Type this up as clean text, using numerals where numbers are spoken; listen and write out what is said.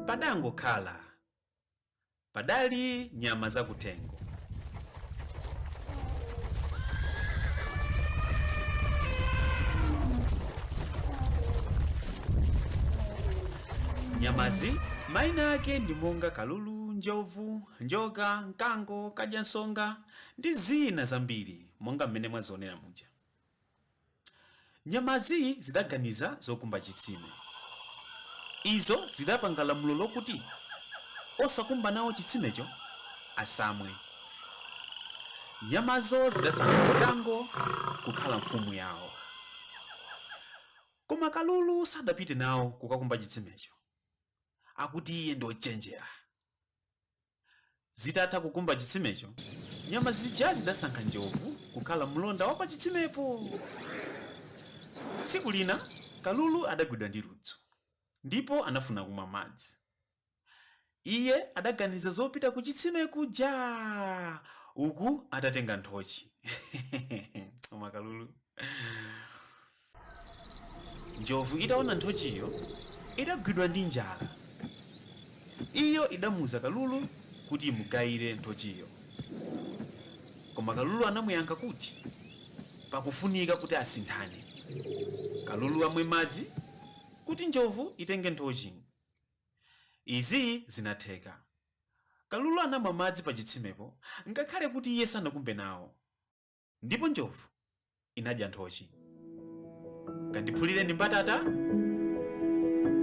Padangokhala padali nyama zakutengo. Nyamazi maina ake ndi monga kalulu, njovu, njoka, mkango, kadyansonga ndi zina zambiri monga mmene mwazionera muja. Nyamazi zidaganiza zokumba chitsime. Izo zidapanga lamulo lokuti osakumba nawo chitsimecho asamwe. Nyamazo zidasankha mkango kukhala mfumu yawo. Koma kalulu sadapite nawo kukakumba chitsimecho, akuti iye ndi ochenjera. Zitatha kukumba chitsimecho, nyama zija zidasankha njovu kukhala mlonda wa pa chitsimepo. Tsiku lina kalulu adagwidwa ndi ludzu ndipo anafuna kumwa madzi. Iye adaganiza zopita ku chitsime kuja uku atatenga nthochi. Koma kalulu, njovu itaona nthochiyo idagwidwa ndi njala. Iyo idamuza kalulu kuti imugayire nthochiyo. Koma kalulu anamuyankha kuti pakufunika kuti asinthane. Kalulu amwe madzi kuti njovu itenge nthochi. Izi zinatheka. Kalulu anamwa madzi pa chitsimepo ngakhale kuti iye sanakumbe nawo. Ndipo njovu inadya nthochi. Kandiphulire ndi mbatata.